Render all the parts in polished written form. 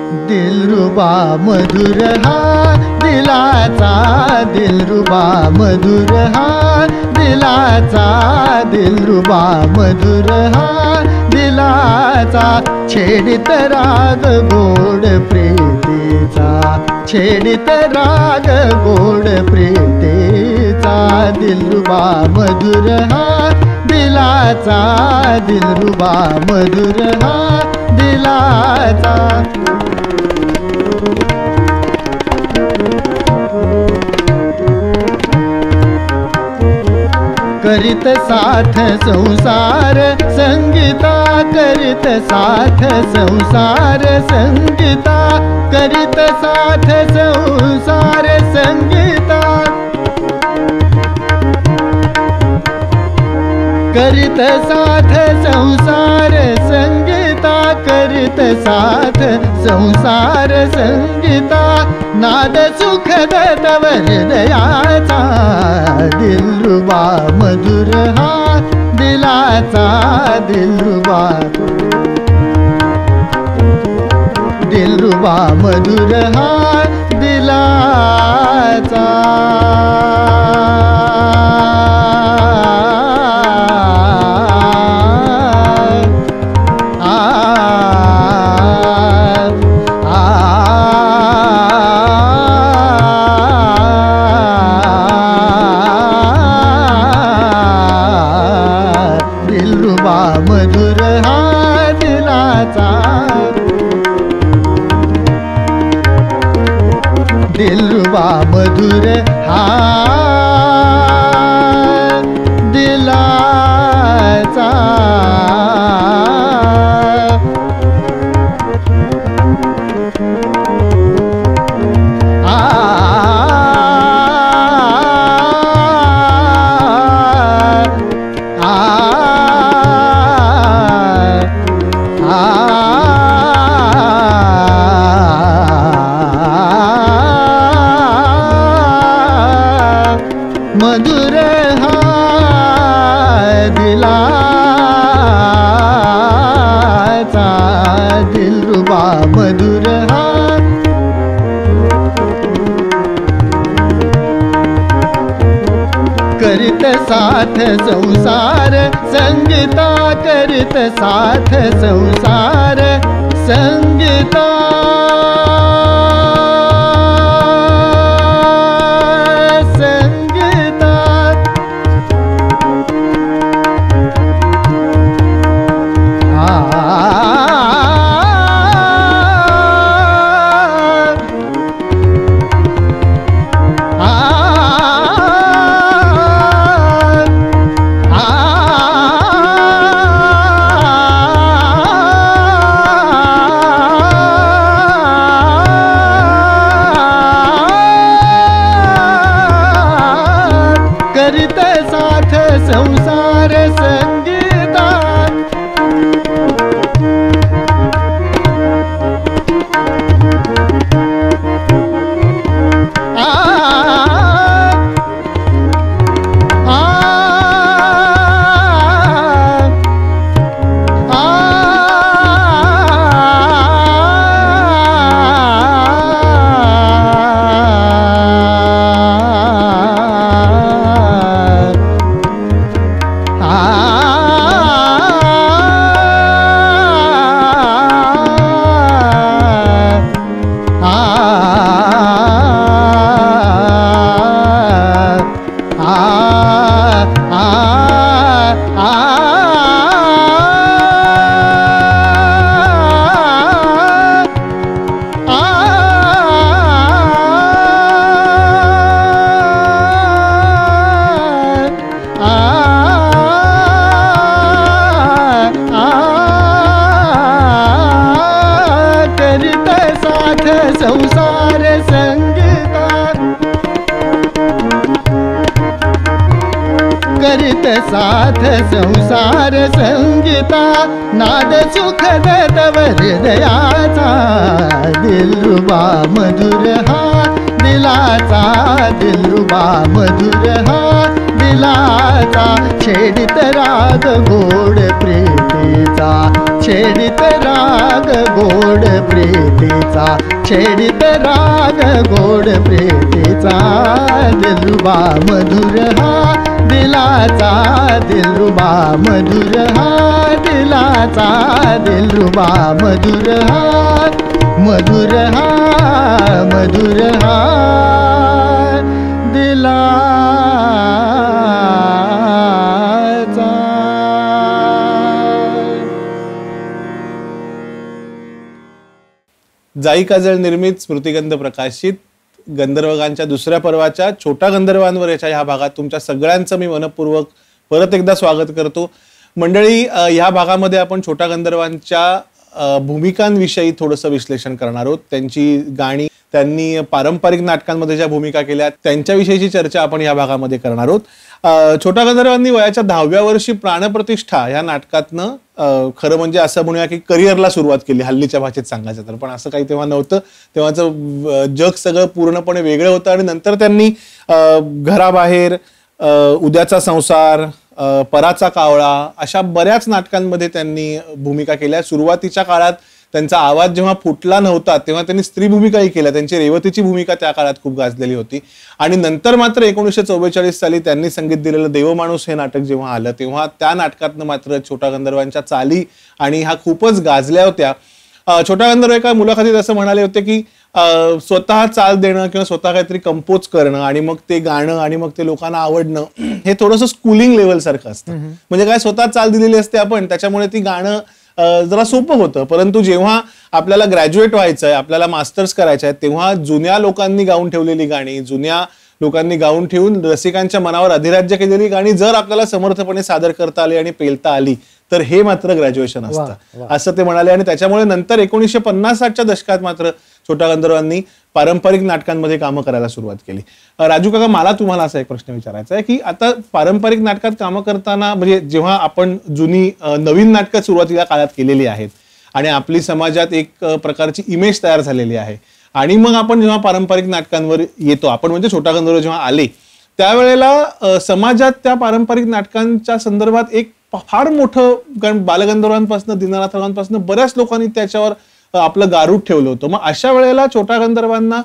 दिलरुबा मधुर हा दिलाचा, दिलरुबा मधुर हा दिलाचा, दिलरुबा मधुर हा दिलाचा, छेडित राग गोड प्रीतीचा, छेडित राग गोड प्रीतीचा, दिलरुबा मधुर हा दिलाचा, दिलरुबा मधुर हा दिलाचा। करीत साथ संसार संगीता, करीत साथ संसार संगीता, करीत साथ संसार संगीता, करीत साथ संसार संगीता, करीत साथ संसार संगीता, नाद सुखद तव हृदयाचा, दिलरुबा मधुर हा दिलाचा, दिलरुबा, दिलरुबा मधुर हा दिलाचा। दिलरुबा मधुर हा दिलाचा, दिलरुबा मधुर हा दिलाचा। मधुर हा दिलाचा, दिलरुबा मधुर हा, करीत साथ संसार संगीता, करीत साथ संसार संगीता, करीत साथ संसार संगीता, संसार संगीता, करीत साथ संसार संगीता, नाद सुखद तव हृदयाचा, दिलरुबा मधुर हा दिलाचा, दिलरुबा मधुर हा दिलाचा, छेडित राग गोड प्रीतीचा, छेडित राग गोड प्रीतीचा, छेडित राग गोड प्रीतीचा, दिलरुबा मधुर हा दिलाचा, दिलरुबा मधुर हा दिलाचा, दिलरुबा मधुर हा, मधुर हा, मधुर हा दिलाचा. जाई काजळ निर्मित, स्मृतिगंध प्रकाशित गंधर्वगानच्या दुसऱ्या पर्वाच्या छोटा गंधर्वांवर याच्या ह्या भागात तुमच्या सगळ्यांचं मी मनपूर्वक परत एकदा स्वागत करतो. मंडळी, ह्या भागामध्ये आपण छोटा गंधर्वांच्या भूमिकांविषयी थोडंसं विश्लेषण करणार आहोत. त्यांची गाणी, त्यांनी पारंपरिक नाटकांमध्ये ज्या भूमिका केल्या त्यांच्याविषयीची चर्चा आपण या भागामध्ये करणार आहोत. छोटा गंधर्वांनी वयाच्या 10व्या वर्षी प्राणप्रतिष्ठा ह्या नाटकातनं खरं म्हणजे असं म्हणूया की करिअरला सुरुवात केली, हल्लीच्या भाषेत सांगायचं तर. पण असं काही तेव्हा नव्हतं. तेव्हाचं जग सगळं पूर्णपणे वेगळं होतं. आणि नंतर त्यांनी घराबाहेर, उद्याचा संसार, पराचा कावळा अशा बऱ्याच नाटकांमध्ये त्यांनी भूमिका केल्या. सुरुवातीच्या काळात त्यांचा आवाज जेव्हा फुटला नव्हता तेव्हा त्यांनी स्त्री भूमिकाही केल्या. त्यांची रेवतीची भूमिका त्या काळात खूप गाजलेली होती. आणि नंतर मात्र 1944 साली त्यांनी संगीत दिलेलं देवमाणूस हे नाटक जेव्हा आलं तेव्हा त्या नाटकातनं मात्र छोटा गंधर्वांच्या चाली आणि ह्या खूपच गाजल्या होत्या. छोटा गंधर्व एका मुलाखतीत असं म्हणाले होते की स्वतः चाल देणं किंवा स्वतः काहीतरी कंपोज करणं आणि मग ते गाणं आणि मग ते लोकांना आवडणं हे थोडंसं स्कूलिंग लेवल सारखं असतं. म्हणजे काय, स्वतः चाल दिलेली असते आपण, त्याच्यामुळे ती गाणं जरा सोपं होतं. परंतु जेव्हा आपल्याला ग्रॅज्युएट व्हायचं आहे, आपल्याला मास्टर्स करायचे आहेत, तेव्हा जुन्या लोकांनी गाऊन ठेवलेली गाणी, जुन्या लोकांनी गाऊन ठेवून रसिकांच्या मनावर अधिराज्य केलेली गाणी जर आपल्याला समर्थपणे सादर करता आली आणि पेलता आली तर हे मात्र ग्रॅज्युएशन असतं, असं ते म्हणाले. आणि त्याच्यामुळे नंतर 1950च्या दशकात मात्र छोटा गंधर्वांनी पारंपरिक नाटकांमध्ये कामं करायला सुरुवात केली. राजू काका, मला तुम्हाला असा एक प्रश्न विचारायचा आहे की आता पारंपरिक नाटकात कामं करताना, म्हणजे जेव्हा आपण जुनी नवीन नाटकं सुरुवातीला काळात केलेली आहेत आणि आपली समाजात एक प्रकारची इमेज तयार झालेली आहे, आणि मग आपण जेव्हा पारंपरिक नाटकांवर येतो, आपण म्हणजे छोटा गंधर्व जेव्हा आले त्यावेळेला समाजात त्या पारंपरिक नाटकांच्या संदर्भात एक फार मोठं, कारण बालगंधर्वांपासून, दीनानाथांपासून बऱ्याच लोकांनी त्याच्यावर आपलं गारूड ठेवलं होतं. मग अशा वेळेला छोटा गंधर्वांना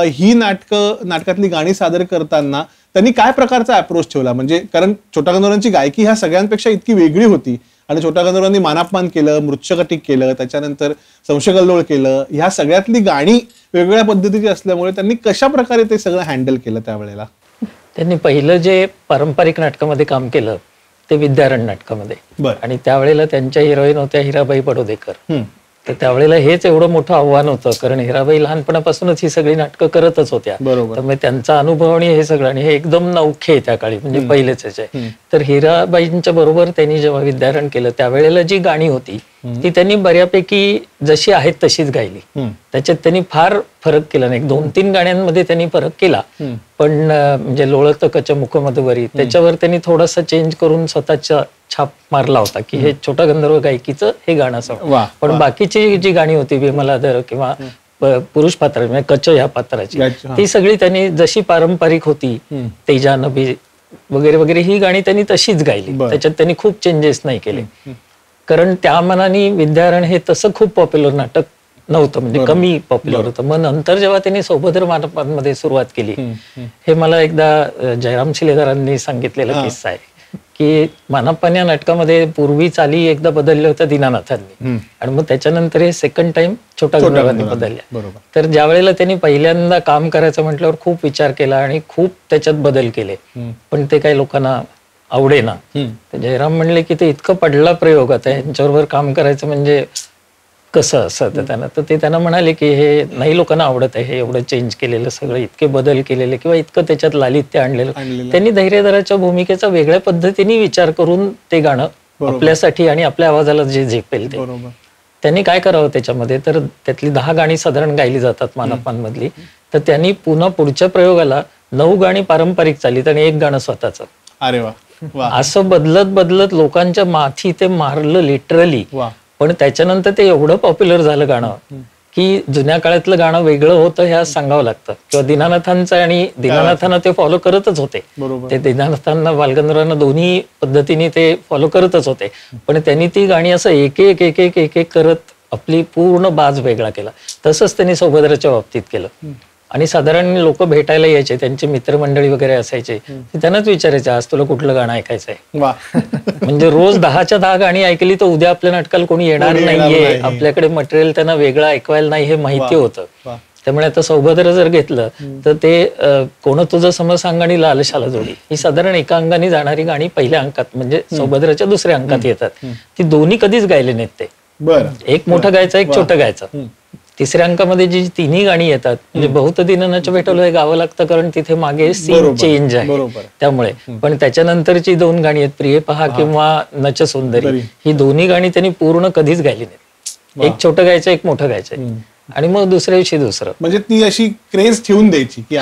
ही नाटकातली गाणी सादर करताना त्यांनी काय प्रकारचा अप्रोच ठेवला? म्हणजे कारण छोटा गंधर्वांची गायकी ह्या सगळ्यांपेक्षा इतकी वेगळी होती आणि छोटा गंधर्वांनी मानापमान केलं, मृच्छकटिक केलं, त्याच्यानंतर संशयकल्लोळ केलं, ह्या सगळ्यातली गाणी वेगवेगळ्या पद्धतीची असल्यामुळे त्यांनी कशा प्रकारे ते सगळं हँडल केलं त्यावेळेला? त्यांनी पहिलं जे पारंपरिक नाटकामध्ये काम केलं ते विद्यारण नाटकामध्ये, आणि त्यावेळेला त्यांच्या हिरोईन होत्या हिराबाई बडोदेकर. तर त्यावेळेला हेच एवढं मोठं आव्हान होतं, कारण हिराबाई लहानपणापासूनच ही सगळी नाटकं करतच होत्या. तर मग त्यांचा अनुभव आणि हे सगळं, आणि हे एकदम नौखे त्या काळी, म्हणजे पहिलेच आहे. तर हिराबाईंच्या बरोबर त्यांनी जेव्हा विद्यारण केलं त्यावेळेला जी गाणी होती ती त्यांनी बऱ्यापैकी जशी आहेत तशीच गायली. त्याच्यात त्यांनी फार फरक केला नाही. 2-3 गाण्यांमध्ये त्यांनी फरक केला, पण म्हणजे लोळत कच मुखमधुवरी त्याच्यावर त्यांनी थोडासा चेंज करून स्वतःचा छाप मारला होता की हे छोटा गंधर्व गायकीचं हे गाणं असं. पण बाकीची जी गाणी होती, विमलाधर किंवा पुरुष पात्र म्हणजे कच ह्या पात्राची, ती सगळी त्यांनी जशी पारंपरिक होती, तेजा नबी वगैरे वगैरे ही गाणी त्यांनी तशीच गायली. त्याच्यात त्यांनी खूप चेंजेस नाही केले, कारण त्या मनाने विद्यारण हे तसं खूप पॉप्युलर नाटक नव्हतं, म्हणजे कमी पॉप्युलर होतं. मग नंतर जेव्हा त्यांनी सौभद्र मानापांमध्ये सुरुवात केली, हे मला एकदा जयराम शिलेदारांनी सांगितलेला किस्सा आहे की मानापान या नाटकामध्ये पूर्वी चाली एकदा बदलल्या होत्या दीनानाथांनी, आणि मग त्याच्यानंतर हे सेकंड टाइम छोटा गंधर्वांनी बदलल्या. तर ज्या वेळेला त्यांनी पहिल्यांदा काम करायचं म्हटल्यावर खूप विचार केला आणि खूप त्याच्यात बदल केले, पण ते काही लोकांना आवडेना. जयराम म्हणले की ते इतकं पडला प्रयोग, आता यांच्याबरोबर काम करायचं म्हणजे कसं असं. तर ते त्यांना म्हणाले की हे नाही लोकांना आवडत आहे, हे एवढं चेंज केलेलं सगळं, इतके बदल केलेले किंवा इतकं त्याच्यात लालित्य आणलेलं. त्यांनी धैर्यधराच्या भूमिकेचा वेगळ्या पद्धतीने विचार करून ते गाणं आपल्यासाठी आणि आपल्या आवाजाला जे झेपेल ते त्यांनी काय करावं त्याच्यामध्ये. तर त्यातली 10 गाणी साधारण गायली जातात मानापांमधली, तर त्यांनी पुन्हा पुढच्या प्रयोगाला 9 गाणी पारंपरिक चालीत आणि 1 गाणं स्वतःच. अरे वा, असं बदलत बदलत लोकांच्या माथी ते मारलं लिटरली. पण त्याच्यानंतर ते एवढं पॉप्युलर झालं गाणं की जुन्या काळातलं गाणं वेगळं होतं हे आज सांगावं लागतं. किंवा दीनानाथांचं, आणि दीनानाथांना ते फॉलो करतच होते, ते दीनानाथांना बालगंधर्वांना दोन्ही पद्धतीने ते फॉलो करतच होते. पण त्यांनी ती गाणी असं एक एक एक एक एक एक करत आपली पूर्ण बाज वेगळा केला. तसंच त्यांनी सौभद्राच्या बाबतीत केलं. आणि साधारण लोक भेटायला यायचे, त्यांचे मित्रमंडळी वगैरे असायचे, ते त्यांनाच विचारायचे आज तुला कुठलं गाणं ऐकायचंय. म्हणजे रोज 10च्या 10 गाणी ऐकली तर उद्या आपल्या नाटकाला कोणी येणार नाहीये, आपल्याकडे मटेरियल त्यांना वेगळं ऐकवायला नाही हे माहिती होतं. त्यामुळे आता सौभद्र जर घेतलं तर ते कोण तुझं समसंग आणि लालशाला जोडी ही साधारण एका अंगाने जाणारी गाणी पहिल्या अंकात म्हणजे सौभद्राच्या दुसऱ्या अंकात येतात. ती दोन्ही कधीच गायले नाहीत ते. एक मोठं गायचं, एक छोटं गायचं. तिसऱ्या अंकामध्ये जी तिन्ही गाणी येतात म्हणजे बहुत दिनाचं भेटवलं हे गावं लागतं कारण तिथे मागे सीन चेंज आहे त्यामुळे. पण त्याच्यानंतरची 2 गाणी आहेत, प्रिय पहा किंवा नच सुंदरी, ही दोन्ही गाणी त्यांनी पूर्ण कधीच गायली नाहीत. एक छोटं गायचं, एक मोठं गायचंय आणि मग दुसऱ्या दिवशी दुसरं. म्हणजे ती अशी क्रेज ठेवून द्यायची की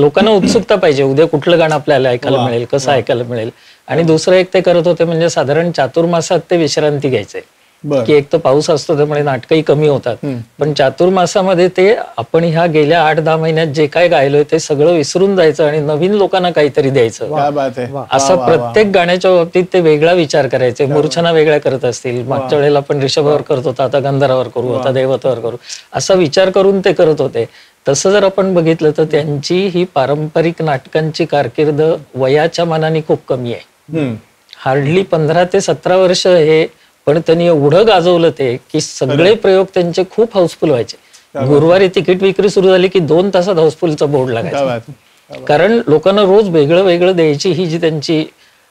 लोकांना उत्सुकता पाहिजे, उद्या कुठलं गाणं आपल्याला ऐकायला मिळेल, कसं ऐकायला मिळेल. आणि दुसरं एक ते करत होते म्हणजे साधारण चातुर्मासात ते विश्रांती घ्यायचे की एक तर पाऊस असतो त्यामुळे नाटकही कमी होतात, पण चातुर्मासामध्ये ते आपण ह्या गेल्या 8-10 महिन्यात जे काय गायलोय ते सगळं विसरून जायचं आणि नवीन लोकांना काहीतरी द्यायचं. असं प्रत्येक गाण्याच्या बाबतीत ते वेगळा विचार करायचे. मूर्छना वेगळ्या करत असतील, मागच्या वेळेला आपण ऋषभावर करत होतो, आता गंधर्वावर करू, आता दैवतावर करू, असा विचार करून ते करत होते. तसं जर आपण बघितलं तर त्यांची ही पारंपरिक नाटकांची कारकीर्द वयाच्या मानाने खूप कमी आहे. हार्डली 15 ते 17 वर्ष हे, पण त्यांनी एवढं गाजवलं ते की सगळे प्रयोग त्यांचे खूप हाऊसफुल व्हायचे. गुरुवारी तिकीट विक्री सुरू झाली की 2 तासात हाऊसफुलचा बोर्ड लागायचा, कारण लोकांना रोज वेगळं वेगळं द्यायची ही जी त्यांची.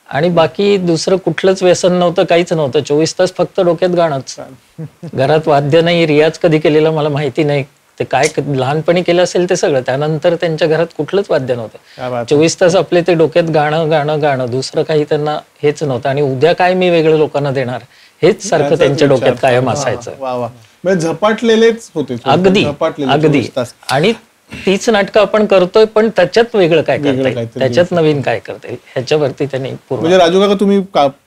आणि बाकी दुसरं कुठलंच व्यसन नव्हतं, काहीच नव्हतं. 24 तास फक्त डोक्यात गाणंच. घरात वाद्य नाही, रियाज कधी केलेला मला माहिती नाही, ते काय लहानपणी केलं असेल ते सगळं. त्यानंतर त्यांच्या घरात कुठलंच वाद्य नव्हतं. 24 तास आपले ते डोक्यात गाणं गाणं गाणं, दुसरं काही त्यांना हेच नव्हतं. आणि उद्या काय मी वेगळं लोकांना देणार हेच सारखं त्यांच्या डोक्यात कायम असायचं. झपाटलेलेच होते, अगदी अगदी. आणि तीच नाटकं आपण करतोय पण त्याच्यात वेगळं काय करता येईल, त्याच्यात नवीन काय करता येईल ह्याच्यावरती त्यांनी. म्हणजे राजू काका तुम्ही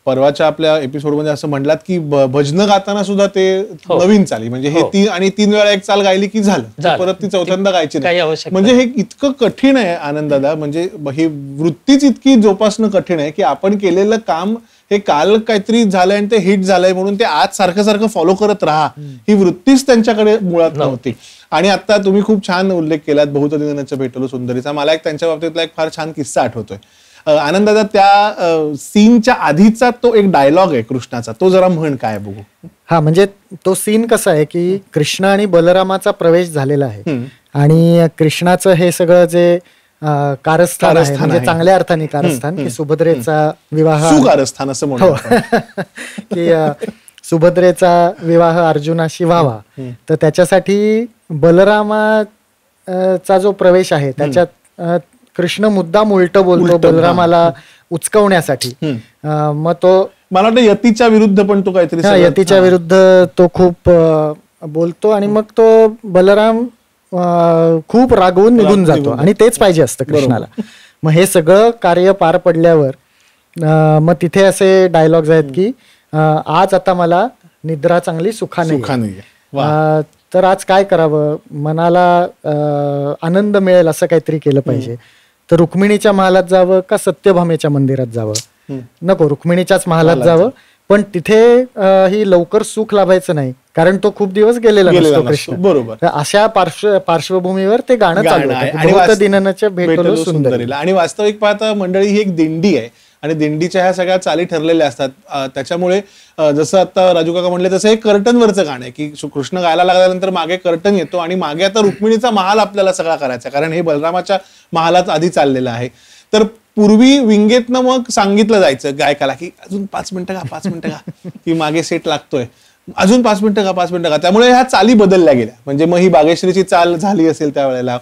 परवाच्या आपल्या एपिसोड मध्ये असं म्हणलात की भजनं गाताना सुद्धा ते नवीन चाली, म्हणजे हे 3 वेळा एक चाल गायली की झालं, परत ती चौथ्यांदा गायची नाही. म्हणजे हे इतकं कठीण आहे आनंददादा, म्हणजे ही वृत्तीच इतकी जोपासणं कठीण आहे की आपण केलेलं काम हे काल काहीतरी झालंय आणि ते हिट झालंय म्हणून ते आज सारखं सारखं फॉलो करत राहा, ही वृत्तीच त्यांच्याकडे मुळात नव्हती. आणि आता तुम्ही खूप छान उल्लेख केलात बहुत दिनाचं भेटलो सुंदरीचा. मला एक त्यांच्या बाबतीतला एक फार छान किस्सा आठवतोय. आनंदादा, त्या सीनच्या आधीचा तो एक डायलॉग आहे कृष्णाचा, तो जरा म्हण काय बघू. हा, म्हणजे तो सीन कसा आहे की कृष्ण आणि बलरामाचा प्रवेश झालेला आहे आणि कृष्णाचं हे सगळं जे कारस्थान आहे, म्हणजे चांगल्या अर्थाने कारस्थान, की सुभद्रेचा विवाह, सुकारस्थान असं म्हणतो की सुभद्रेचा विवाह अर्जुनाशी व्हावा, तर त्याच्यासाठी बलरामाचा जो प्रवेश आहे त्याच्यात कृष्ण मुद्दाम उलट बोलतो बलरामाला उचकवण्यासाठी. मग तो मला वाटतं यतीच्या विरुद्ध पण तो काहीतरी, यतीच्या विरुद्ध तो खूप बोलतो आणि मग तो बलराम खूप रागवून निघून जातो आणि तेच पाहिजे असतं कृष्णाला. मग हे सगळं कार्य पार पडल्यावर मग तिथे असे डायलॉग्स आहेत की आज आता मला निद्रा चांगली सुखाने, तर आज काय करावं, मनाला आनंद मिळेल असं काहीतरी केलं पाहिजे. तर रुक्मिणीच्या महालात जावं का सत्यभामेच्या मंदिरात जावं? नको, रुक्मिणीच्याच महालात जावं, पण तिथे ही लवकर सुख लाभायचं नाही कारण तो खूप दिवस गेलेला नसतो कृष्ण. बरोबर. अशा पार्श्वभूमीवर ते गाणं चालू आहे दिनाच्या भेटलो सुंदरीला. आणि वास्तविक पाहता मंडळी ही एक दिंडी आहे आणि दिंडीच्या ह्या सगळ्या चाली ठरलेल्या असतात. त्याच्यामुळे जसं आता राजू काका म्हणले तसं हे कर्टनवरचं गाणं आहे की कृष्ण गायला लागल्यानंतर मागे कर्टन येतो आणि मागे आता रुक्मिणीचा महाल आपल्याला सगळा करायचा, कारण हे बलरामाच्या महालात आधी चाललेलं आहे. तर पूर्वी विंगेतनं मग सांगितलं जायचं गायकाला की अजून 5 मिनिटं का, 5 मिनिटं का, की मागे सेट लागतोय, अजून 5 मिनिटं का, 5 मिनिटं का. त्यामुळे ह्या चाली बदलल्या गेल्या. म्हणजे मग ही बागेश्रीची चाल झाली असेल त्यावेळेला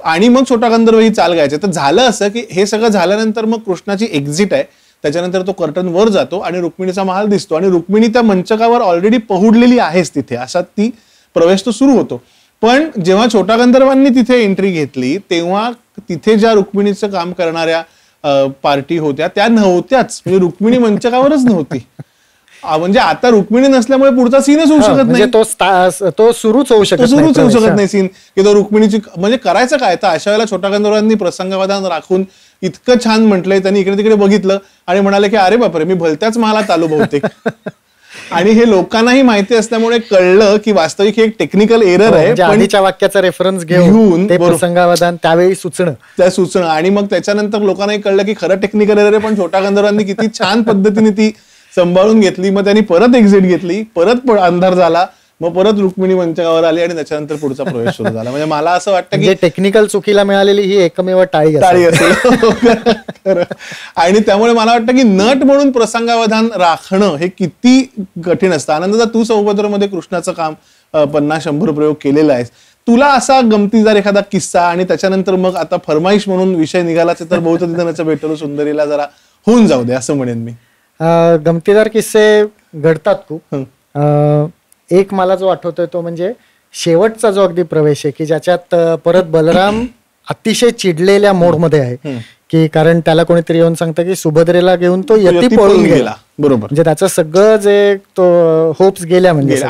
आणि मग छोटा गंधर्व ही चाल गायचे. तर झालं असं की हे सगळं झाल्यानंतर मग कृष्णाची एक्झिट आहे, त्याच्यानंतर तो कर्टन वर जातो आणि रुक्मिणीचा महाल दिसतो आणि रुक्मिणी त्या मंचकावर ऑलरेडी पहुडलेली आहेच तिथे, असा ती प्रवेश तो सुरू होतो. पण जेव्हा छोटा गंधर्वांनी तिथे एंट्री घेतली तेव्हा तिथे ज्या रुक्मिणीचं काम करणाऱ्या पार्टी होत्या त्या नव्हत्याच, म्हणजे रुक्मिणी मंचकावरच नव्हती. म्हणजे आता रुक्मिणी नसल्यामुळे पुढचा सीनच होऊ शकत नाही, तो सुरूच होऊ शकत नाही सीन की तो रुक्मिणीची. म्हणजे करायचं काय? तर अशा वेळेला छोटा गंधर्वांनी प्रसंगावधान राखून इतकं छान म्हटलंय, त्यांनी इकडे तिकडे बघितलं आणि म्हणाले की अरे बापरे, मी भलत्याच महालात आलो बहुतेक. आणि हे लोकांनाही माहिती असल्यामुळे कळलं की वास्तविक हे एक टेक्निकल एरर आहे, म्हणजे आधीच्या वाक्याचा रेफरन्स घेऊन ते प्रसंगावधान त्यावेळी सुचणं आणि मग त्याच्यानंतर लोकांनाही कळलं की खरं टेक्निकल एरर आहे, पण छोट्या गंधर्वांनी किती छान पद्धतीने ती सांभाळून घेतली. मग त्यांनी परत एक्झिट घेतली, परत अंधार झाला, मग परत रुक्मिणी मंचावर आली आणि त्याच्यानंतर पुढचा प्रवेश सुरू झाला. म्हणजे मला असं वाटतं की टेक्निकल चुकीला मिळालेली ही एकमेव टाळी असेल. आणि त्यामुळे मला वाटतं की नट म्हणून प्रसंगावधान राखणं हे किती कठीण असतं. आनंददा, तू सौभद्रमध्ये कृष्णाचं काम 50-100 प्रयोग केलेला आहेस. तुला असा गमतीदार एखादा किस्सा आणि त्याच्यानंतर मग आता फरमाईश म्हणून विषय निघालाच तर बहुतदिनाचं भेटलो सुंदरीला जरा होऊन जाऊ दे असं म्हणेन मी. गमतीदार किस्से घडतात खूप. एक मला जो आठवतोय तो म्हणजे शेवटचा जो अगदी प्रवेश आहे की ज्याच्यात परत बलराम अतिशय चिडलेल्या मोडमध्ये आहे की कारण त्याला कोणीतरी येऊन सांगतं की सुभद्रेला घेऊन तो यती पळून गेला. बरोबर. म्हणजे त्याचं सगळं जे तो होप्स गेल्या म्हणजे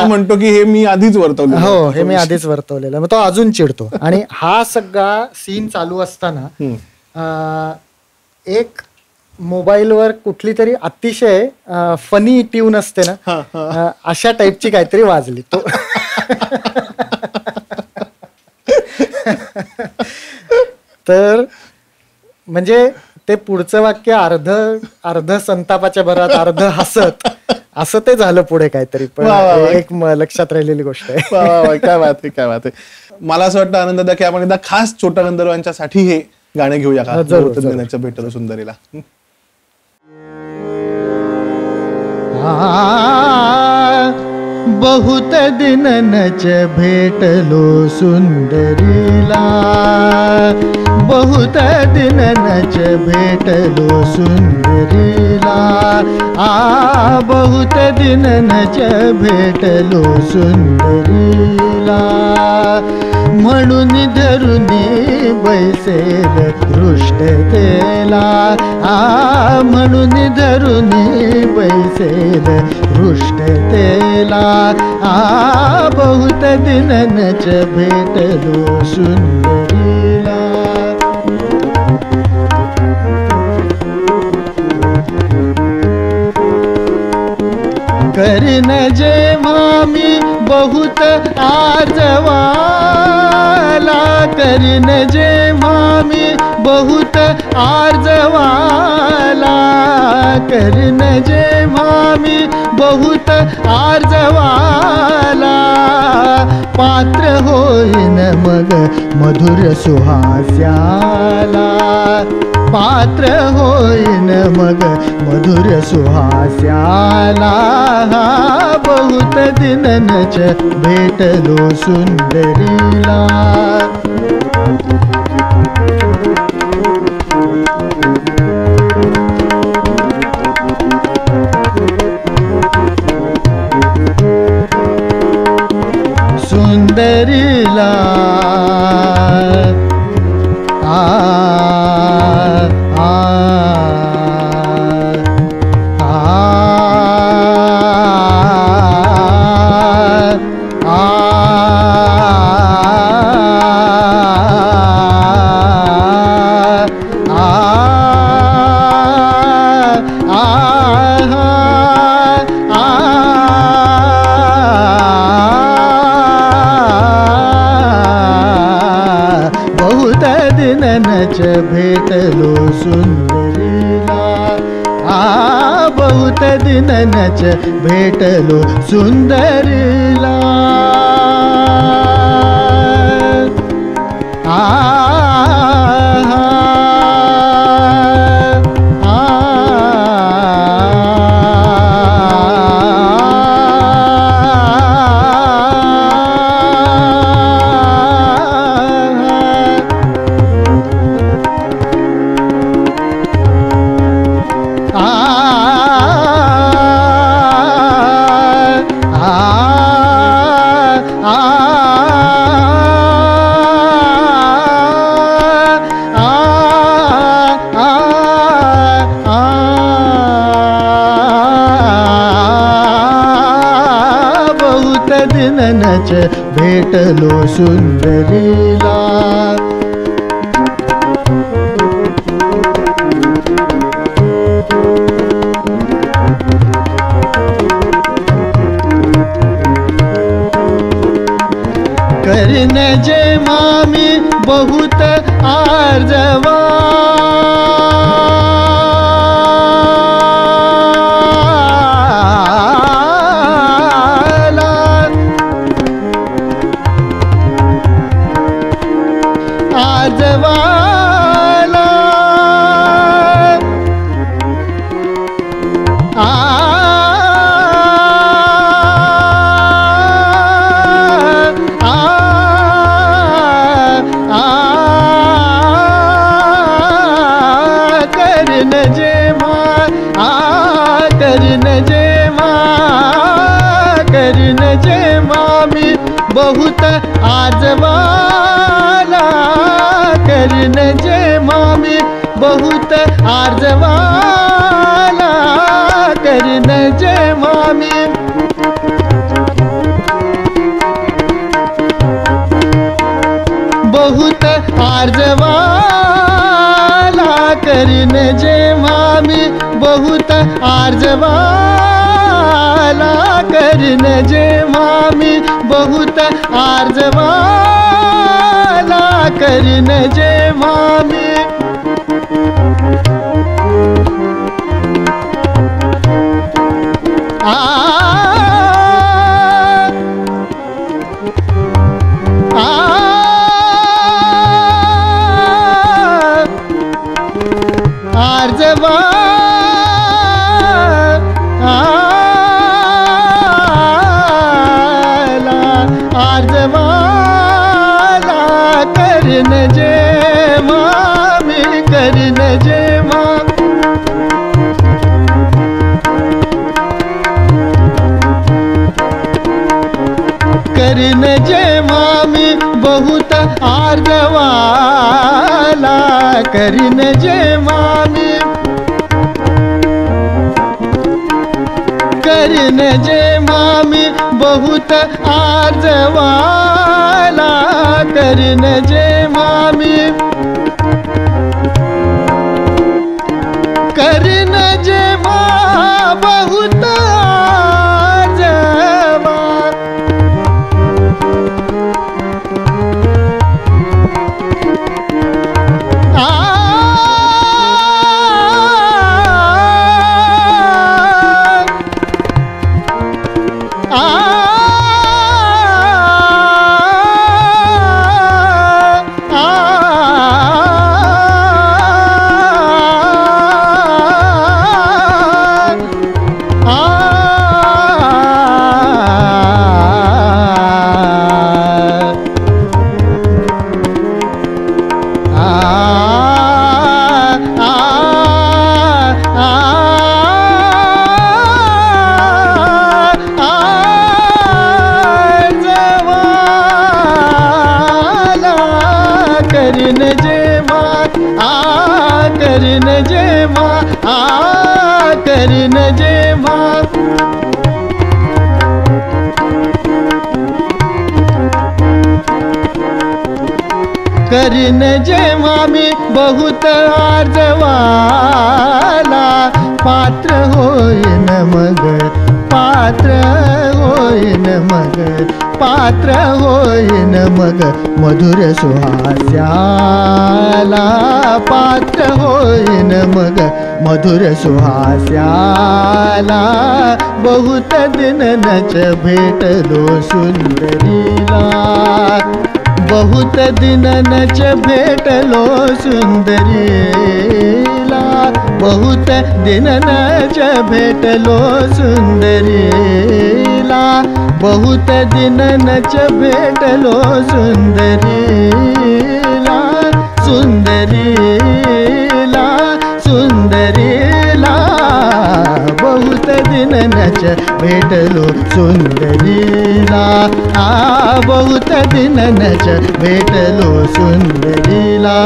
म्हणतो की हे मी आधीच वर्तवलं. हो, हे मी आधीच वर्तवलेलं. मग तो अजून चिडतो आणि हा सगळा सीन चालू असताना एक मोबाईलवर कुठली तरी अतिशय फनी ट्यून असते ना, अशा टाईपची काहीतरी वाजली. तो तर म्हणजे ते पुढचं वाक्य अर्ध संतापाच्या भरात अर्ध हसत असं ते झालं पुढे काहीतरी. पण एक लक्षात राहिलेली गोष्ट आहे. काय बात आहे, काय बात आहे. मला असं वाटतं आनंददा की आपण एकदा खास छोट्या गंधर्वांच्यासाठी हे गाणं घेऊया का? भेटलो सुंदरीला. बहुत दिन नच भेटलो सुंदरीला, बहुत दिन नच भेटलो सुंदरीला, बहुत दिन नच भेटलो सुंदरीला, म्हणून धरुनी बैसेल हृष्टतेला, म्हणून धरुनी बैसेल हृष्टतेला, बहुत दिन नच भेटलो सुंदरीला. करीन जेव्हा मी बहुत आजवाला, करीन जेव्हा मी बहुत आजवाला, करीन जेव्हा मी बहुत आजवाला, पात्र होईन मग मधुर सुहास्याला, पात्र होईन मग मधुर सुहास्याला, बहुत दिन नच भेटलो सुंदरीला. सुंदरीला भेटलो सुंदरीला, बहुत दिन नच भेटलो सुंदरीला. दिन नच भेटलो सुंदरीला. करीन जेव्हा मी बहुत आर्जवाला बहुत आर्जवाला करीन जेव्हा मी बहुत आर्जवाला करीन जेव्हा मी बहुत आर्जवाला करीन जेव्हा मी बहुत आर्जवाला करीन जेव्हा मी बहुत आर्जवाला करीन जेव्हा मी आर्जवाला करीन जेव्हा मी करीन जेव्हा करीन जेव्हा मी बहुत आर्जवाला करीन जेव्हा मी करीन जेव्हा मी बहुत आर्जवाला करीन जेव्हा मी करीन जेव्हा बहुत करीन जेव्हा करीन जेव्हा करीन जेव्हा मी बहुत आर्जवाला पात्र होईन मग पात्र होईन मग पात्र होईन मग मधुर सुहास्याला पात्र होईन मग मधुर सुहास्याला बहुत दिन नच भेटलो सुंदरीला बहुत दिन नच भेटलो सुंदरीला बहुत दिन नच भेटलो सुंदरीला बहुत दिन नच भेटलो सुंदरीला सुंदरीला सुंदरीला बहुत दिन नच भेटलो सुंदरीला बहुत दिन नच भेटलो सुंदरीला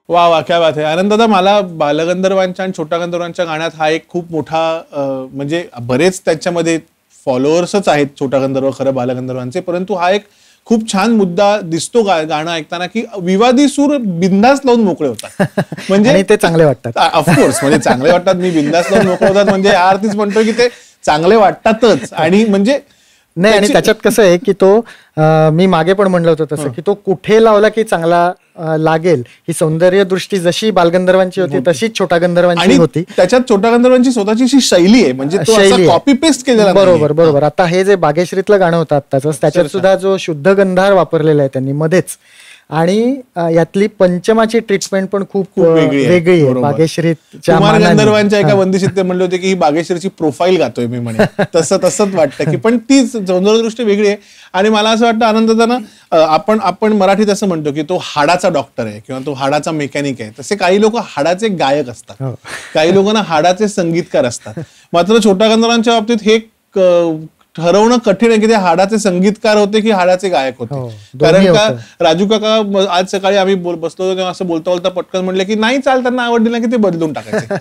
वा वा, क्या बात आहे. आनंद दादा, मला बालगंधर्वांच्या आणि छोटा गंधर्वांच्या गाण्यात हा एक खूप मोठा म्हणजे बरेच त्याच्यामध्ये फॉलोअर्सच आहेत छोटा गंधर्व खरं बालगंधर्वांचे, परंतु हा एक खूप छान मुद्दा दिसतो गाणं ऐकताना, की विवादी सूर बिंदास लावून मोकळे होतात. म्हणजे ते चांगले वाटतात. ऑफकोर्स, म्हणजे चांगले वाटतात. मी बिंदास लावून मोकळे होतात म्हणजे या अर्थीच म्हणतो की ते चांगले वाटतातच. आणि म्हणजे नाही, आणि त्याच्यात कसं आहे की तो मी मागे पण म्हणलं होतं तसं की तो कुठे लावला की चांगला लागेल, ही सौंदर्य दृष्टी जशी बालगंधर्वांची होती तशीच छोटा गंधर्वांची होती. त्याच्यात छोटा गंधर्वांची स्वतःची अशी शैली आहे, म्हणजे कॉपी पेस्ट केलेला. बरोबर. आता हे जे बागेश्रीतलं गाणं होतं आत्ताच, त्याच्यात सुद्धा जो शुद्ध गंधार वापरलेला आहे त्यांनी मध्येच, आणि यातली पंचमाची ट्रीटमेंट पण खूप वेगळी आहे बागेश्रीच्या. कुमार गंधर्वांच्या एका वंदिशीत ते म्हणले होते की ही बागेश्रीची प्रोफाईल गातोय मी म्हणे. तसंच वाटतं की, पण ती सौंदर्यदृष्टी वेगळी आहे. आणि मला असं वाटतं आनंदानं आपण मराठीत असं म्हणतो की तो हाडाचा डॉक्टर आहे किंवा तो हाडाचा मेकॅनिक आहे. तसे काही लोक हाडाचे गायक असतात, काही लोकांना हाडाचे संगीतकार असतात. मात्र छोटा गंधर्वांच्या बाबतीत हे ठरवणं कठीण आहे की ते हाडाचे संगीतकार होते की हाडाचे गायक होते. कारण का राजू काका आज सकाळी आम्ही बसलो होतो तेव्हा असं बोलता पटकन म्हणले की नाही चाल, त्यांना आवडली ना की ते बदलून टाकायचे.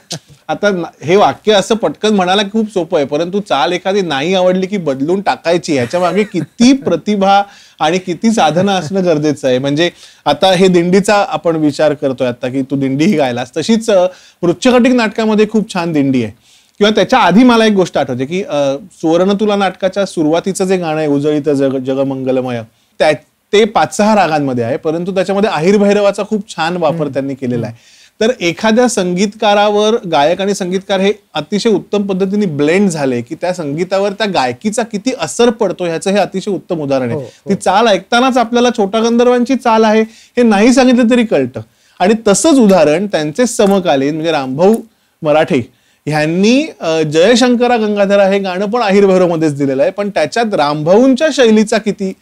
आता हे वाक्य असं पटकन म्हणायला खूप सोपं आहे, परंतु चाल एखादी नाही आवडली की बदलून टाकायची, ह्याच्या मागे किती प्रतिभा आणि किती साधना असणं गरजेचं आहे. म्हणजे आता हे दिंडीचा आपण विचार करतोय आता की तू दिंडीही गायलास, तशीच मृच्छकटिक नाटकामध्ये खूप छान दिंडी आहे. किंवा त्याच्या आधी मला एक गोष्ट आठवते की सुवर्ण तुला नाटकाच्या सुरुवातीचं जे गाणं आहे उजळीत जग मंगलमय, ते 5-6 रागांमध्ये आहे, परंतु त्याच्यामध्ये अहिर भैरवाचा खूप छान वापर त्यांनी केलेला आहे. तर एखाद्या संगीतकारावर गायक आणि संगीतकार हे अतिशय उत्तम पद्धतीने ब्लेंड झाले की त्या संगीतावर त्या गायकीचा किती असर पडतो ह्याचं हे अतिशय उत्तम उदाहरण आहे. ती चाल ऐकतानाच आपल्याला छोटा गंधर्वांची चाल आहे हे नाही सांगितलं तरी कळतं. आणि तसंच उदाहरण त्यांचे समकालीन म्हणजे रामभाऊ मराठे ह्यांनी जयशंकरा गंगाधरा हे गाणं पण अहिर भैरव मध्येच दिलेलं आहे, पण त्याच्यात रामभाऊंच्या शैलीचा किती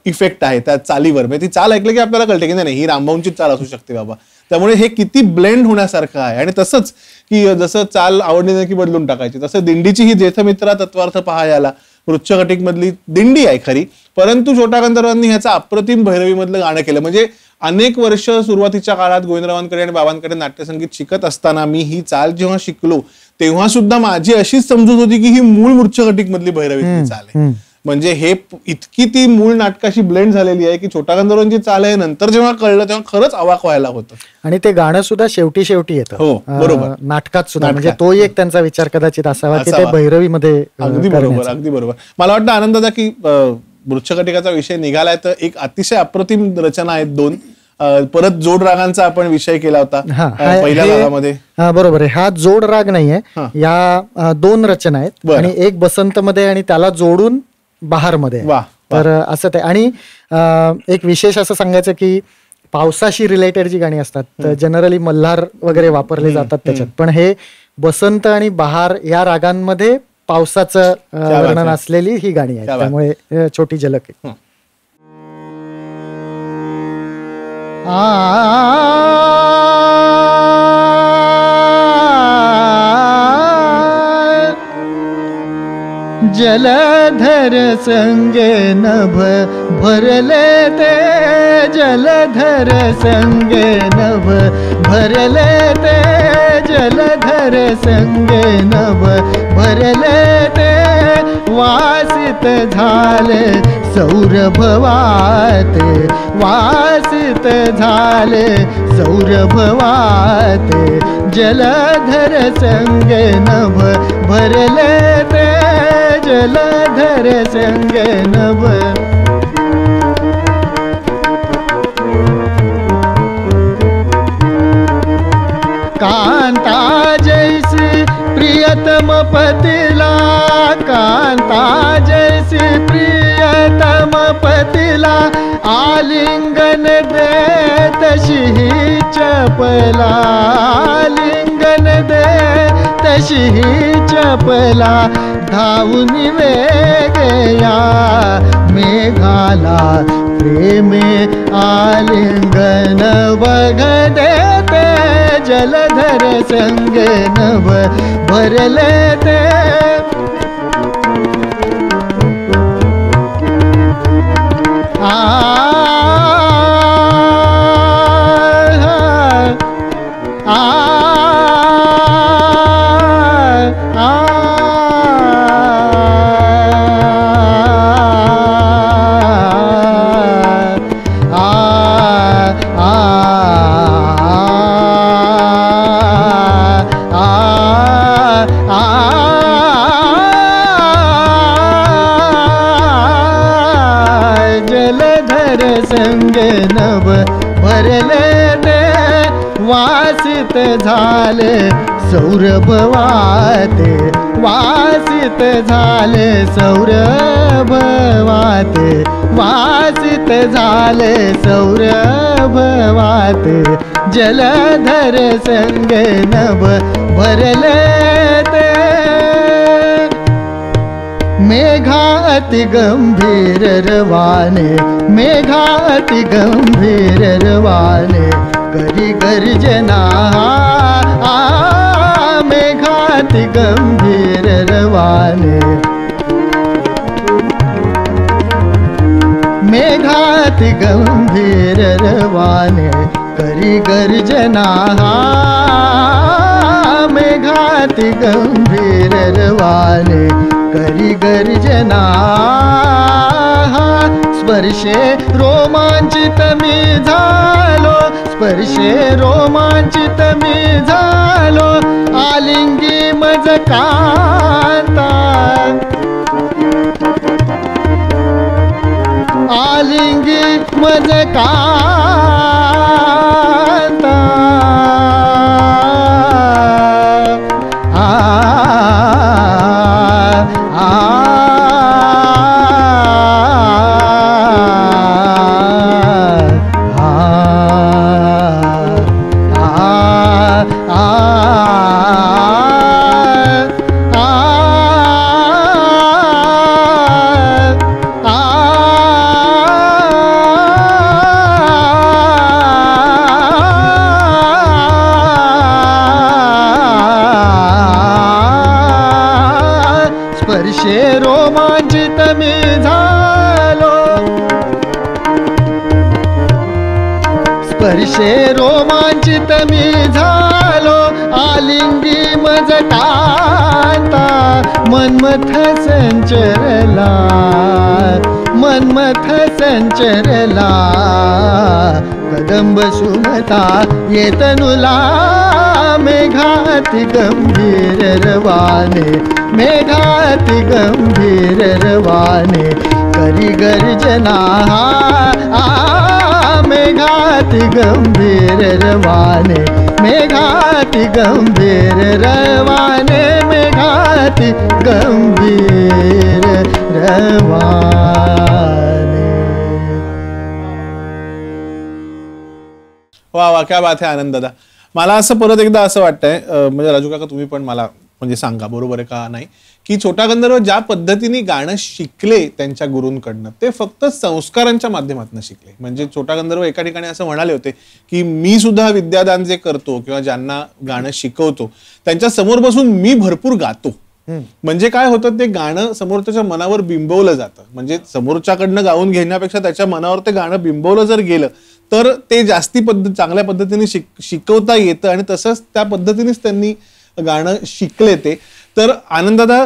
इफेक्ट आहे त्या चालीवर. म्हणजे ती चाल ऐकलं की आपल्याला कळते की नाही ही रामभाऊंची चाल असू शकते बाबा. त्यामुळे हे किती ब्लेंड होण्यासारखं आहे. आणि तसंच की जसं चाल आवडली नाही की बदलून टाकायची, तसं दिंडीची ही जेठमित्रा तत्वार्थ पहायला मृच्छकटिक मधली दिंडी आहे खरी, परंतु छोटा गंधर्वांनी ह्याचा अप्रतिम भैरवी मधलं गाणं केलं. म्हणजे अनेक वर्ष सुरुवातीच्या काळात गोविंदरावांकडे आणि बाबांकडे नाट्यसंगीत शिकत असताना मी ही चाल जेव्हा शिकलो तेव्हा सुद्धा माझी अशीच समजूत होती की ही मूळ मृच्छकटिक मधली भैरवीतली चाल आहे. म्हणजे हे इतकी ती मूळ नाटकाशी ब्लेंड झालेली आहे की छोटा गंधर्वांची चाल आहे नंतर जेव्हा कळलं तेव्हा खरंच अवाक व्हायला होतं. आणि ते गाणं सुद्धा शेवटी येतं. हो बरोबर, नाटकात सुद्धा. म्हणजे तो एक त्यांचा विचार कदाचित असावा की ते भैरवीमध्ये. अगदी बरोबर. मला वाटतं आनंदाचा की मृच्छकटिकाचा विषय निघालाय तर एक अतिशय अप्रतिम रचना आहेत 2. परत जोड रागांचा आपण विषय केला होता पहिल्या भागामध्ये. बरोबर आहे. हा जोड राग नाहीये, या 2 रचना आहेत आणि एक बसंत मध्ये आणि त्याला जोडून बहार मध्ये. तर असं ते. आणि एक विशेष असं सांगायचं की पावसाशी रिलेटेड जी गाणी असतात तर जनरली मल्हार वगैरे वापरले जातात त्याच्यात, पण हे बसंत आणि बहार या रागांमध्ये पावसाचं वर्णन असलेली ही गाणी आहेत. त्यामुळे छोटी झलक आहे. जलधर संगे नभ भरले ते, जलधर संगे नभ भरले ते, जलधर संगे नभ भरले ते, वासित झाले सौरभवाते, वासित झाले सौरभवाते, जलधर संगे नभ भरले ते, जलधर संगे नभ. कांता जैसी प्रियतम पतिला, कांता जैसी प्रियतम पतिला, आलिंगन दे तशी ही चपला, आलिंगन दे तशी ही चपला, धावून वेगया मेघाला, प्रेमे आलिंगन बघ देते, जलधर संग नभ भरले ते. वासित झाले सौरभ वाते, वासित झाले सौरभ वाते, वासित झाले सौरभ वाते, जलधर संगे नभ भरले ते, मेघा अति गंभीर रवाने, मेघा अति गंभीर रवाने, करी गर्जना मेघा अति गंभीर रवाने, मेघा अति गंभीर रवाने, करी गर्जना मेघा अति गंभीर रवाने, करी गर्जना, स्पर्शे रोमांचित मी झालो, स्पर्शे रोमांचित मी झालो, आलिंगी मज कांता, आलिंगी मज कांता, स्पर्शे रोमांचित मी झालो, स्पर्शे रोमांचित मी झालो, आलिंगी मज कांता, मन्मथ संचरला, मन्मथ संचरला, कदंब सुमता येतनुला, मेघाति गंभीर रवाने, मेघाति गंभीर रवाने, करी गर्जना मेघाति गंभीर रवाने, मेघाति गंभीर रवाने, मेघाति गंभीर रवाने. वा वा, क्या बात आहे आनंद दादा. मला असं परत एकदा असं वाटतंय, म्हणजे राजू काका तुम्ही पण मला म्हणजे सांगा बरोबर आहे का नाही, की छोटा गंधर्व ज्या पद्धतीने गाणं शिकले त्यांच्या गुरूंकडनं ते फक्त संस्कारांच्या माध्यमातून शिकले. म्हणजे छोटा गंधर्व एका ठिकाणी असं म्हणाले होते की मी सुद्धा विद्यादान जे करतो किंवा ज्यांना गाणं शिकवतो त्यांच्या समोर बसून मी भरपूर गातो. म्हणजे काय होतं, ते गाणं समोरच्या मनावर बिंबवलं जातं. म्हणजे समोरच्याकडनं गाऊन घेण्यापेक्षा त्याच्या मनावर ते गाणं बिंबवलं जर गेलं तर ते जास्ती चांगल्या पद्धतीने शिकवता येतं आणि तसंच त्या पद्धतीनेच त्यांनी गाणं शिकले ते. तर आनंददादा,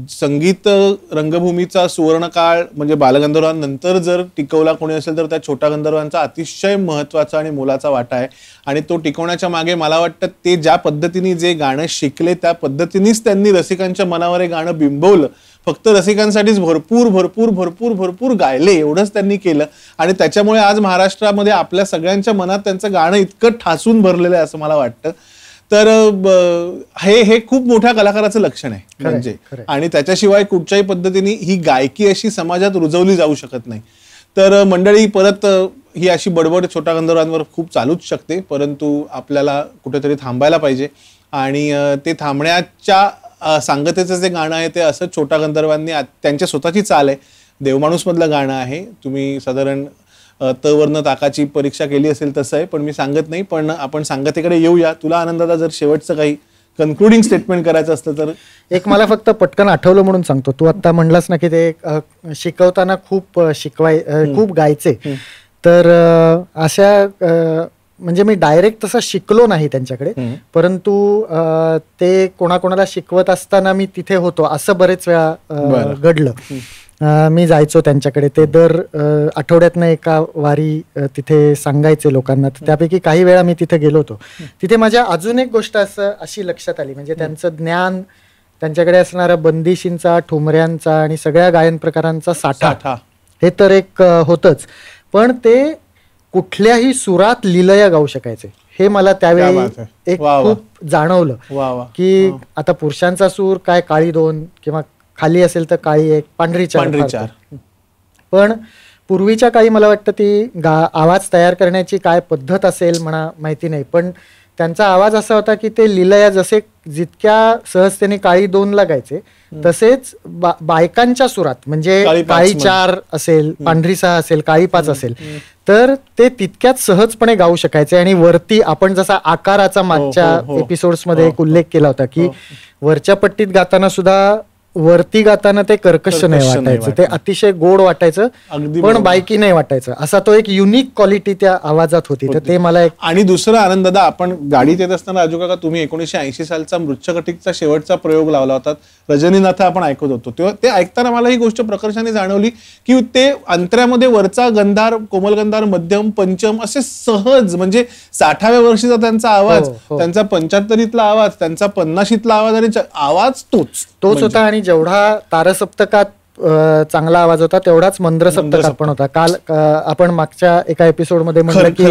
संगीत रंगभूमीचा सुवर्णकाळ म्हणजे बालगंधर्वांनंतर जर टिकवला कोणी असेल तर त्या छोटा गंधर्वांचा अतिशय महत्वाचा आणि मोलाचा वाटा आहे. आणि तो टिकवण्याच्या मागे मला वाटतं ते ज्या पद्धतीने जे गाणं शिकले त्या पद्धतीनेच त्यांनी रसिकांच्या मनावर हे गाणं बिंबवलं. फक्त रसिकांसाठीच भरपूर भरपूर भरपूर भरपूर गायले एवढंच त्यांनी केलं आणि त्याच्यामुळे आज महाराष्ट्रामध्ये आपल्या सगळ्यांच्या मनात त्यांचं गाणं इतकं ठासून भरलेलं आहे असं मला वाटतं. तर हे खूप मोठ्या कलाकाराचं लक्षण आहे म्हणजे. आणि त्याच्याशिवाय कुठच्याही पद्धतीने ही गायकी अशी समाजात रुजवली जाऊ शकत नाही. तर मंडळी, परत ही अशी बडबड छोटा गंधर्वांवर खूप चालूच शकते, परंतु आपल्याला कुठेतरी थांबायला पाहिजे. आणि ते थांबण्याच्या सांगतेचं जे गाणं आहे ते असं छोटा गंधर्वांनी त्यांच्या स्वतःची चाल आहे. देवमाणूस मधलं गाणं आहे. तुम्ही साधारण तवर्ण ताकाची परीक्षा केली असेल तसं आहे, पण मी सांगत नाही. पण आपण सांगतेकडे येऊया. तुला आनंदाला जर शेवटचं काही कन्क्लुडिंग स्टेटमेंट करायचं असतं तर? एक मला फक्त पटकन आठवलं म्हणून सांगतो. तू आता म्हणलास ना की ते शिकवताना खूप खूप गायचे. तर अशा म्हणजे मी डायरेक्ट तसं शिकलो नाही त्यांच्याकडे, परंतु ते कोणाकोणाला शिकवत असताना मी तिथे होतो असं बरेच वेळा घडलं. मी जायचो त्यांच्याकडे. ते दर आठवड्यातनं एका वारी तिथे सांगायचे लोकांना. त्यापैकी काही वेळा मी तिथे गेलो होतो. तिथे माझ्या अजून एक गोष्ट अशी लक्षात आली, म्हणजे त्यांचं ज्ञान, त्यांच्याकडे असणाऱ्या बंदिशींचा, ठुमऱ्यांचा आणि सगळ्या गायन प्रकारांचा साठा हे तर एक होतच, पण ते कुठल्याही सुरात लीलया गाऊ शकायचे. हे मला त्यावेळी बात आहे. एक वा वा. खूप जाणवलं वा वा. की आता पुरुषांचा सूर काय काळी 2 किंवा खाली असेल तर काळी 1 पांढरी 4. पण पूर्वीच्या काळी मला वाटतं ती आवाज तयार करण्याची काय पद्धत असेल म्हणा माहिती नाही, पण त्यांचा आवाज असा होता की ते लीलया जसे जितक्या सहजतेने काळी 2 ला गायचे तसेच बायकांच्या सुरात म्हणजे काळी 4 असेल, पांढरी 6 असेल, काळी 5 असेल तर ते तितक्याच सहजपणे गाऊ शकायचे. आणि वरती आपण जसा आकाराचा मागच्या एपिसोड्स मध्ये एक उल्लेख केला होता की वरच्या पट्टीत गाताना सुद्धा वरती गाताना ते कर्कश नाही वाटायचं, ते अतिशय गोड वाटायचं पण बायकी नाही वाटायचं. असा तो एक युनिक क्वालिटी त्या आवाजात होती. तर ते मला एक. आणि दुसरं आनंद दादा, आपण गाडीत येत असताना राजू काका तुम्ही 1980 सालचा मृच्छकटिकचा शेवटचा प्रयोग लावला होता, रजनीनाथ आपण ऐकत होतो, तेव्हा ते ऐकताना मला ही गोष्ट प्रकर्षाने जाणवली की ते अंतऱ्यामध्ये वरचा गंधार, कोमल गंधार, मध्यम, पंचम असे सहज, म्हणजे 60व्या वर्षीचा त्यांचा आवाज, त्यांचा 75ला आवाज, त्यांचा 50ला आवाज आणि आवाज तोच होता. आणि जेवढा तारसप्तकात चांगला आवाज होता तेवढाच मंद्र सप्तकात पण होता. काल आपण मागच्या एका एपिसोड मध्ये म्हणलं की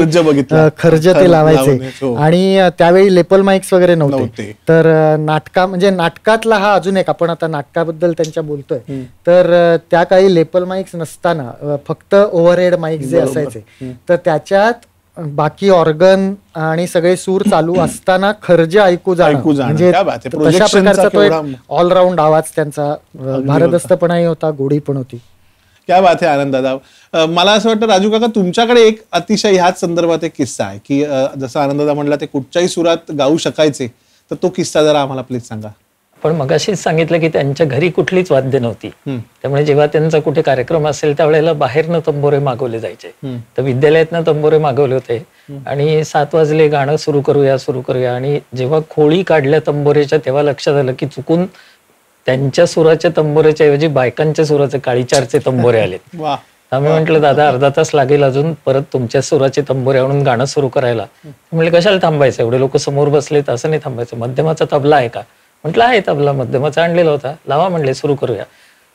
खर्ज ते लावायचे आणि त्यावेळी लेपल माईक्स वगैरे नव्हते. तर म्हणजे नाटकातला हा अजून एक, आपण आता नाटकाबद्दल त्यांच्या बोलतोय, तर त्या काही लेपल माईक्स नसताना फक्त ओव्हरहेड माईक्स जे असायचे तर त्याच्यात बाकी ऑर्गन आणि सगळे सूर चालू असताना खर्ज ऐकू जाणं, म्हणजे तशा प्रकारचा तो एक ऑलराऊंड आवाज त्यांचा, भारदस्तपणाही होता, गोडी पण होती. क्या बात आहे आनंद दादा. मला असं वाटतं राजू काका तुमच्याकडे एक अतिशय ह्याच संदर्भात एक किस्सा आहे की जसं आनंद दादा म्हणला ते कुठच्याही सुरात गाऊ शकायचे, तर तो किस्सा जरा आम्हाला प्लीज सांगा. पण मगाशीच सांगितलं की त्यांच्या घरी कुठलीच वाद्य नव्हती, त्यामुळे जेव्हा त्यांचा कुठे कार्यक्रम असेल त्यावेळेला बाहेरनं तंबोरे मागवले जायचे. तर विद्यालयातनं तंबोरे मागवले होते आणि 7 वाजले, गाणं सुरू करूया आणि जेव्हा खोळी काढल्या तंबोरेच्या तेव्हा लक्षात आलं की चुकून त्यांच्या सुराच्या तंबोरेच्या ऐवजी बायकांच्या सुराचे काळी 4चे तंबोरे आलेत. आम्ही म्हटलं दादा अर्धा तास लागेल अजून परत तुमच्या सुराचे तंबोरे आणून गाणं सुरू करायला. म्हणजे कशाला थांबायचं, एवढे लोक समोर बसलेत, असं नाही थांबायचं. मध्यमाचा तबला आहे का, म्हटलं आहे तबला, मध्यमाचा आणलेला होता, लावा म्हणले, सुरू करूया.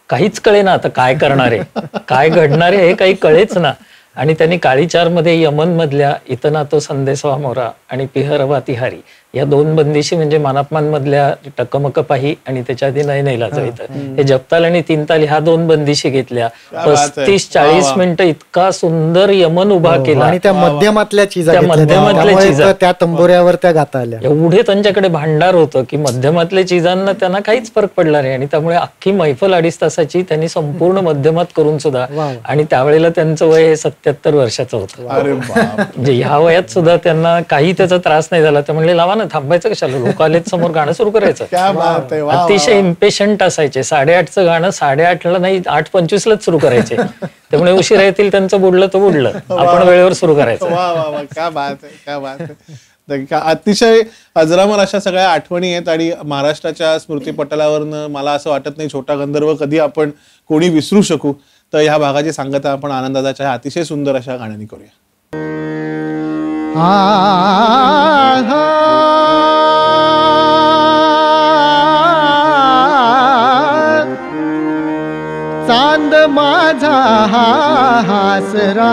काहीच कळे ना आता काय करणार आहे, काय घडणार आहे हे काही कळेच ना. आणि त्यांनी काळी 4 मध्ये यमन मधल्या इतना तो संदेशवा मोरा आणि पिहरवा तिहारी या 2 बंदिशी, म्हणजे मानापमान मधल्या टकमक पाही आणि त्याच्या आधी नाही नाही लाजवायचं, हे जपताल आणि 3 ताल ह्या 2 बंदिशी घेतल्या. 35-40 मिनिटं इतका सुंदर यमन उभा केला आणि त्या मध्यमातल्या चीजा त्या तंबोऱ्यावर त्या गाता आल्या. एवढे त्यांच्याकडे भांडार होतं की मध्यमातल्या चिजांना त्यांना काहीच फरक पडला नाही आणि त्यामुळे अख्खी मैफल 2.5 तासाची त्यांनी संपूर्ण मध्यमात करून सुद्धा. आणि त्यावेळेला त्यांचं वय हे 77 वर्षाचं होतं. म्हणजे ह्या वयात सुद्धा त्यांना काही त्याचा त्रास नाही झाला. ते म्हणले लावा ना, थांबायचं कशाला, लोक आलेत समोर, गाणं सुरू करायचं. अतिशय इम्पेशंट असायचे. 8:30चं गाणं 8:30ला नाही 8:25लाच सुरू करायचे. त्यामुळे उशिरा येतील त्यांचं बुडलं तर बुडलं, आपण वेळेवर सुरू करायचं. क्या बात आहे, क्या बात आहे. अतिशय अजरामर अशा सगळ्या आठवणी आहेत आणि महाराष्ट्राच्या स्मृतीपटलावरनं मला असं वाटत नाही छोटा गंधर्व कधी आपण कोणी विसरू शकू. तर ह्या भागाची सांगता आपण आनंदाच्या अतिशय सुंदर अशा गाण्याने करूया. चांद माझा हासरा,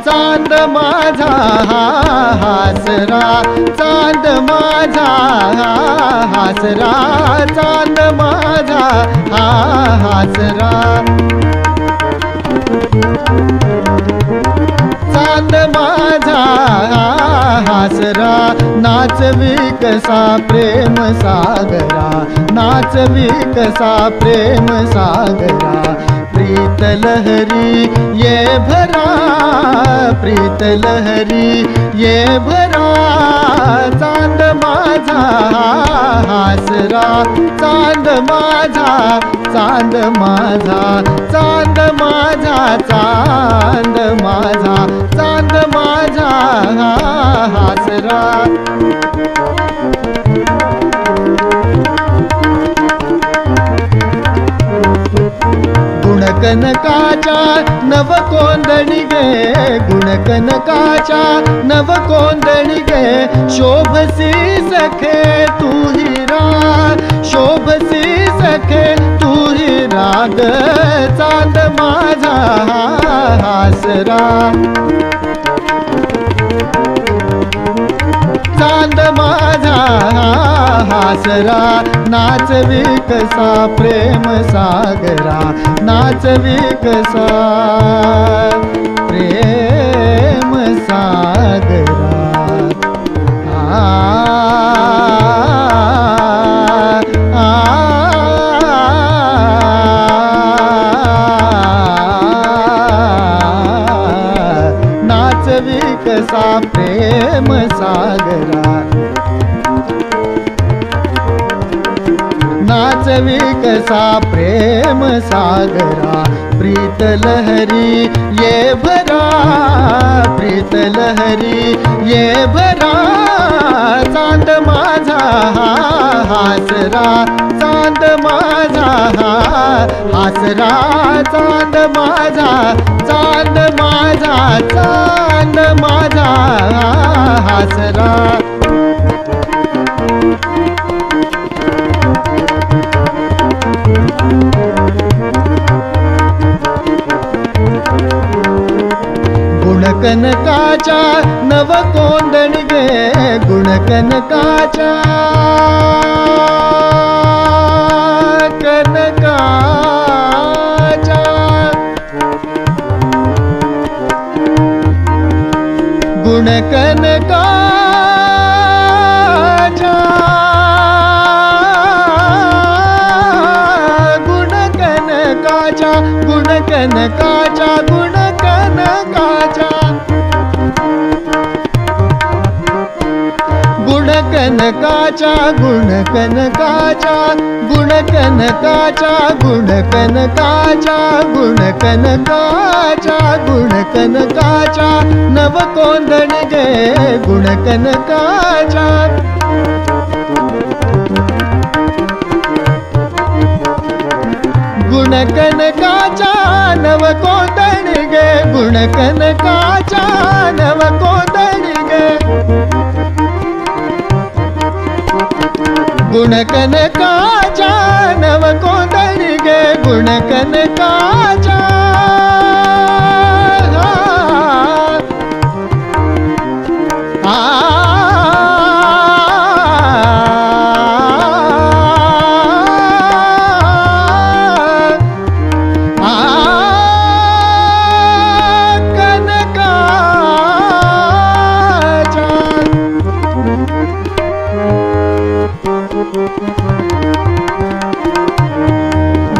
चांद माझा हासरा, चांद माझा हासरा, चांद माझा हासरा, चांद माझा हासरा, नाचवी कसा प्रेम सागरा, नाचवी कसा प्रेम सागरा, प्रीत लहरी ये भरा, प्रीत लहरी ये भरा, चांद माझा हासरा, चांद माझा, चांद माझा, चांद माझा, चांद माझा, चांद माझा हासरा. गुणकनकाच्या नव कोंदणी गे, गुणकनकाच्या नव कोंदणी गे, शोभसी सखे तू हिरा, शोभसी सखे तू हिरा ग, चांद माझा हासरा. चांद माझा हासरा, नाचवी कसा प्रेम सागरा, नाचवी कसा प्रेम सागरा. नाचवी कसा प्रेम सागरा, नाचवी कसा प्रेम सागरा. प्रीत लहरी ये भरा, प्रीत लहरी ये भरा, चांद माझा हासरा, चांद माझा हासरा, चांद माझा, चांद माझा, चांद माझा हासरा. गुणकनकाच्या नव कोंदणी गे, गुणकनकाच्या कनकाच्या, गुणकनकाच्या, गुणकनकाच्या, गुणकनकाच्या, गुणकनकाच्या, गुणकनकाच्या, गुणकनकाच्या, गुणकनकाच्या, गुणकनकाच्या, गुणकनकाच्या, गुणकनकाच्या नव कोंदणी गे, गुणकनकाच्या. गुणकनकाच्या नव कोंदणी गे, गुणकनकाच्या नव कोंदणी गे, गुणकनकाच्या नव कोंदणी गे, गुणकनकाच्या.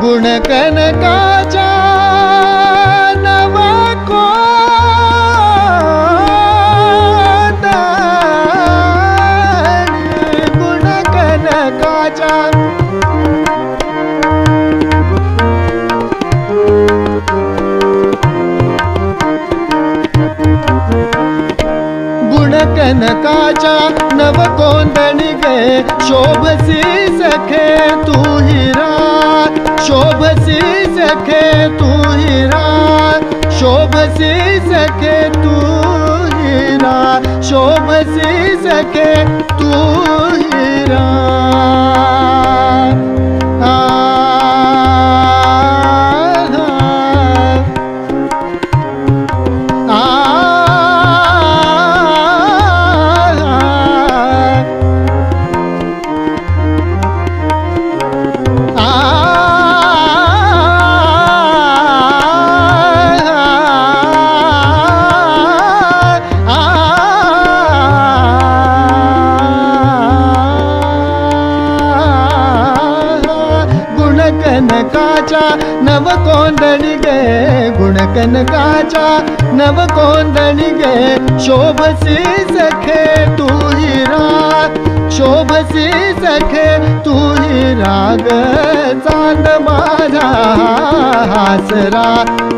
गुणकनकाच्या नव कोंदणी, गुणकनकाच्या. गुणकनकाच्या नव कोंदणी गे, शोभसी सखे तू हिरा, शोभसी सखे तू हिरा, शोभसी सखे तू हिरा, शोभसी सखे तू हिरा. गुणकनकाच्या नव कोंदणी गे, गुणकनकाच्या नव कोंदणी गे, शोभसी सखे तू हिरा, शोभसी सखे तू हिरा ग. चांद माझा हासरा,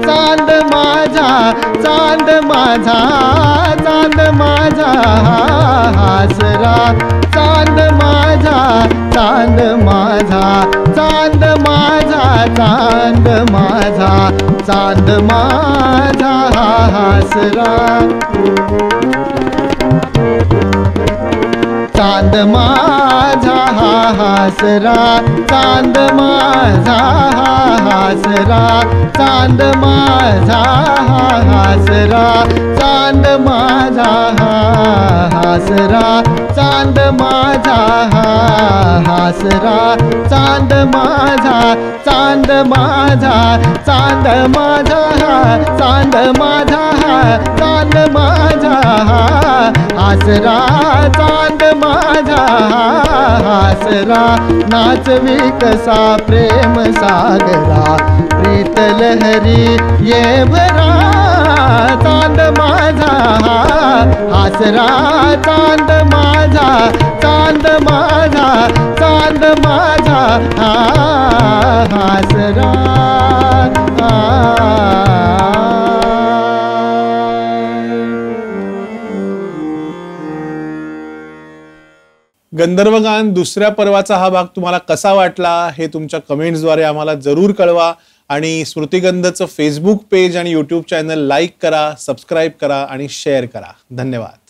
चांद माझा, चांद माझा, चांद माझा हासरा, चांद माझा, चांद माझा, चांद माझा, चांद माझा, चांद माझा हासरा. चांद माझा हा हासरा, चांद माझा हा हासरा, चांद माझा हा हासरा, चांद माझा हा हासरा, चांद माझा हा हासरा, चांद माझा, चांद माझा, चांद माझा हा, चांद माझा हा, चांद माझा हा हासरा, चांद माझा हा हासरा, नाचवी कसा प्रेम सागरा, प्रीत लहरी ये भरा, चांद माझा हा हासरा, चांद माझा, चांद माझा, चांद माझा हा हासरा. गंधर्वगान दुसऱ्या पर्वाचा हा भाग तुम्हाला कसा वाटला हे तुमच्या कमेंट्सद्वारे आम्हाला जरूर कळवा. आणि स्मृतिगंधचं फेसबुक पेज आणि यूट्यूब चॅनल लाईक करा, सबस्क्राईब करा आणि शेअर करा. धन्यवाद.